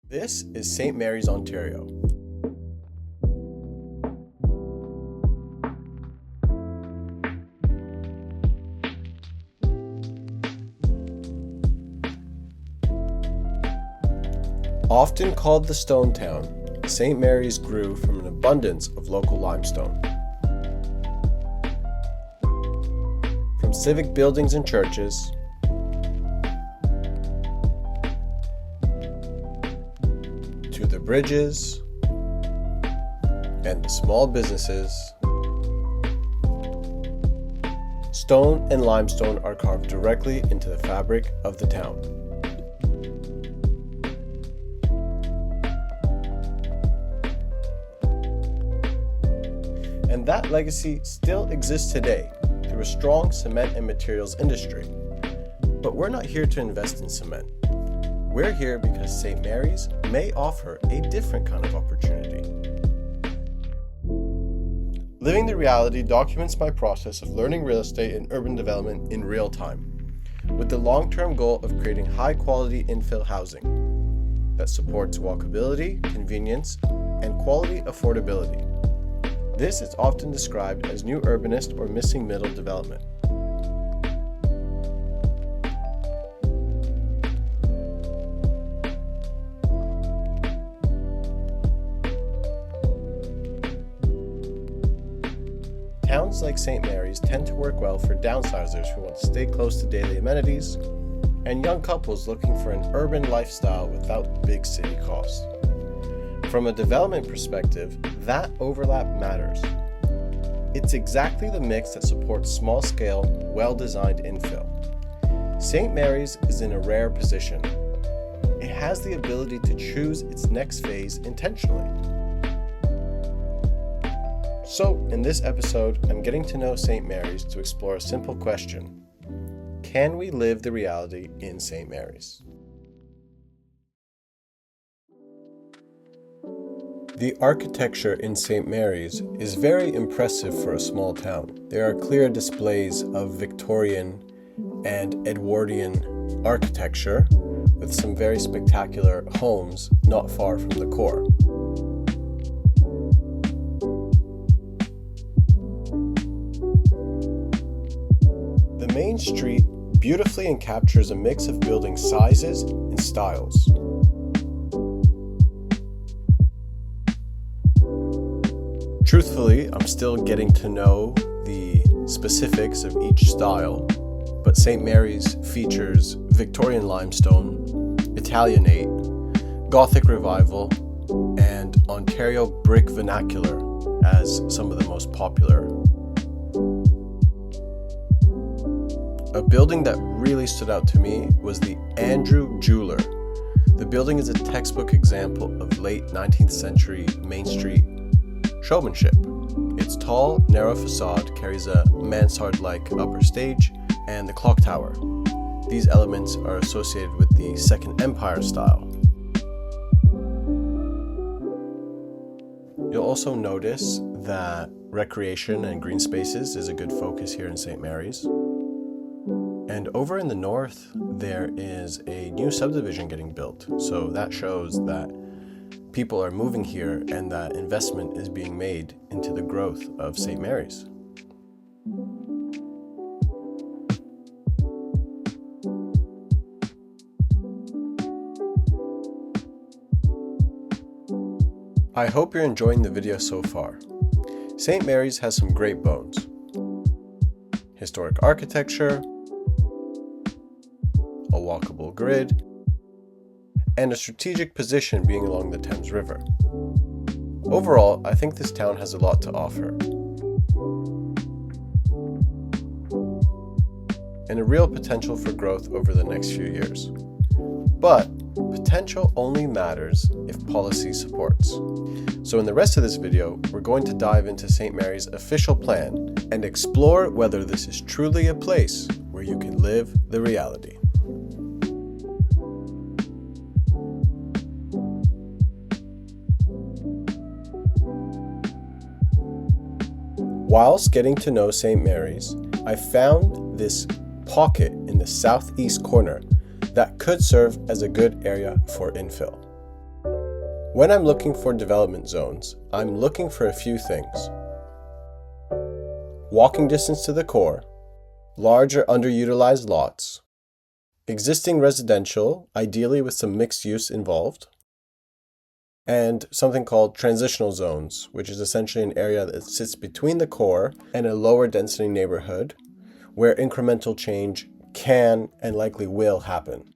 This is St. Mary's, Ontario. Often called the Stone Town, St. Mary's grew from an abundance of local limestone. From civic buildings and churches, to the bridges and the small businesses, stone and limestone are carved directly into the fabric of the town. And that legacy still exists today through a strong cement and materials industry. But we're not here to invest in cement. We're here because St. Mary's may offer a different kind of opportunity. Living the Reality documents my process of learning real estate and urban development in real time, with the long-term goal of creating high-quality infill housing that supports walkability, convenience, and quality affordability. This is often described as new urbanist or missing middle development. Towns like St. Mary's tend to work well for downsizers who want to stay close to daily amenities, and young couples looking for an urban lifestyle without big city costs. From a development perspective, that overlap matters. It's exactly the mix that supports small-scale, well-designed infill. St. Mary's is in a rare position. It has the ability to choose its next phase intentionally. So, in this episode, I'm getting to know St. Mary's to explore a simple question. Can we live the reality in St. Mary's? The architecture in St. Mary's is very impressive for a small town. There are clear displays of Victorian and Edwardian architecture with some very spectacular homes not far from the core. The main street beautifully encaptures a mix of building sizes and styles. Truthfully, I'm still getting to know the specifics of each style, but St. Mary's features Victorian limestone, Italianate, Gothic Revival, and Ontario brick vernacular as some of the most popular. A building that really stood out to me was the Andrew Jeweler. The building is a textbook example of late 19th century Main Street showmanship. Its tall, narrow facade carries a mansard-like upper stage and the clock tower. These elements are associated with the Second Empire style. You'll also notice that recreation and green spaces is a good focus here in St. Mary's. And over in the north, there is a new subdivision getting built. So that shows that people are moving here and that investment is being made into the growth of St. Mary's. I hope you're enjoying the video so far. St. Mary's has some great bones. Historic architecture, a walkable grid, and a strategic position being along the Thames River. Overall, I think this town has a lot to offer, and a real potential for growth over the next few years. But potential only matters if policy supports. So in the rest of this video, we're going to dive into St. Mary's official plan and explore whether this is truly a place where you can live the reality. Whilst getting to know St. Mary's, I found this pocket in the southeast corner that could serve as a good area for infill. When I'm looking for development zones, I'm looking for a few things. Walking distance to the core, large or underutilized lots, existing residential, ideally with some mixed use involved, and something called transitional zones, which is essentially an area that sits between the core and a lower density neighborhood where incremental change can and likely will happen.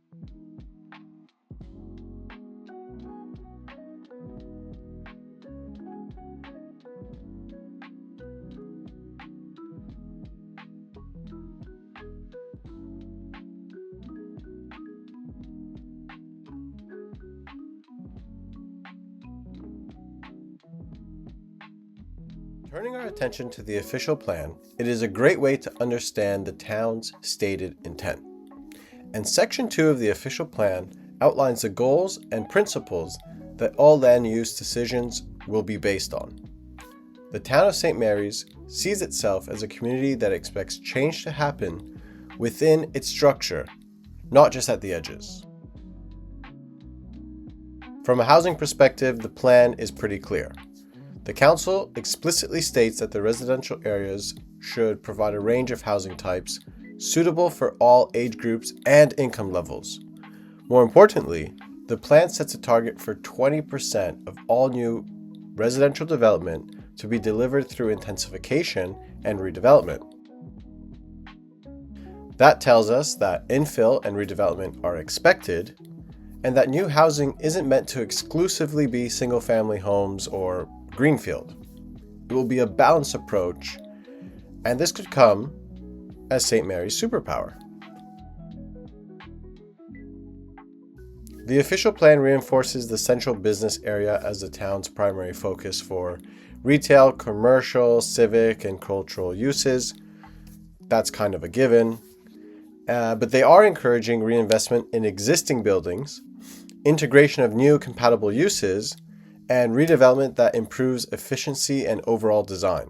Turning our attention to the official plan, it is a great way to understand the town's stated intent. And Section 2 of the official plan outlines the goals and principles that all land use decisions will be based on. The town of St. Mary's sees itself as a community that expects change to happen within its structure, not just at the edges. From a housing perspective, the plan is pretty clear. The council explicitly states that the residential areas should provide a range of housing types suitable for all age groups and income levels. More importantly, the plan sets a target for 20% of all new residential development to be delivered through intensification and redevelopment. That tells us that infill and redevelopment are expected, and that new housing isn't meant to exclusively be single-family homes or greenfield. It will be a balanced approach, and this could come as St. Mary's superpower. The official plan reinforces the central business area as the town's primary focus for retail, commercial, civic, and cultural uses. That's kind of a given. But they are encouraging reinvestment in existing buildings, integration of new compatible uses, and redevelopment that improves efficiency and overall design.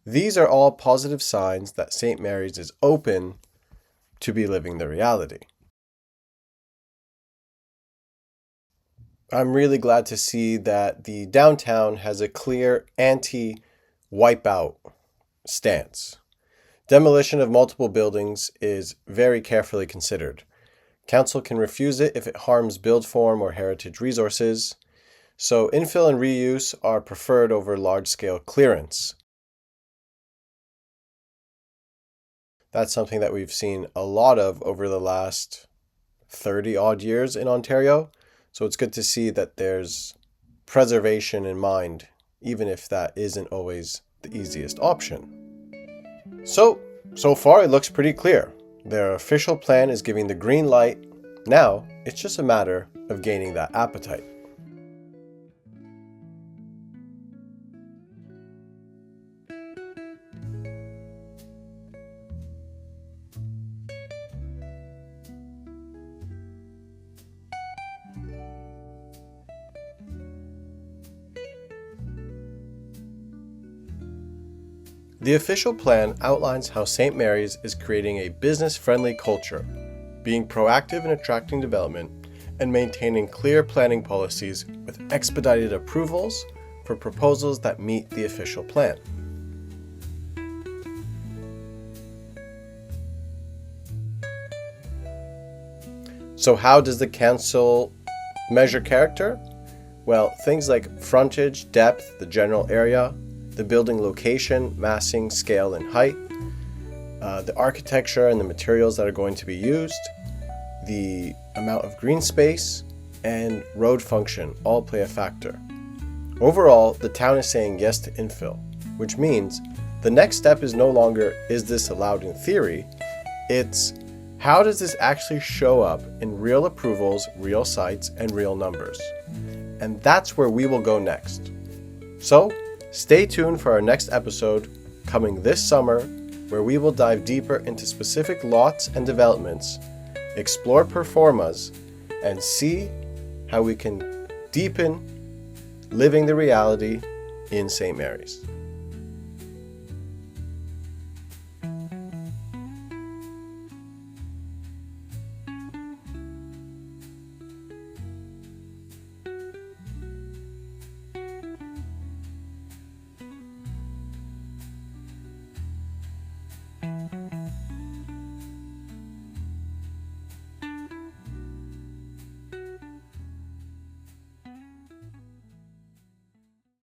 These are all positive signs that St. Mary's is open to be living the reality. I'm really glad to see that the downtown has a clear anti-wipeout stance. Demolition of multiple buildings is very carefully considered. Council can refuse it if it harms build form or heritage resources. So infill and reuse are preferred over large-scale clearance. That's something that we've seen a lot of over the last 30-odd years in Ontario. So it's good to see that there's preservation in mind, even if that isn't always the easiest option. So far it looks pretty clear. Their official plan is giving the green light. Now it's just a matter of gaining that appetite. The official plan outlines how St. Mary's is creating a business-friendly culture, being proactive in attracting development, and maintaining clear planning policies with expedited approvals for proposals that meet the official plan. So how does the council measure character? Well, things like frontage, depth, the general area, the building location, massing, scale, and height, the architecture and the materials that are going to be used, the amount of green space, and road function all play a factor. Overall, the town is saying yes to infill, which means the next step is no longer, is this allowed in theory? It's, how does this actually show up in real approvals, real sites, and real numbers? And that's where we will go next. So, stay tuned for our next episode coming this summer, where we will dive deeper into specific lots and developments, explore performas, and see how we can deepen living the reality in St. Mary's.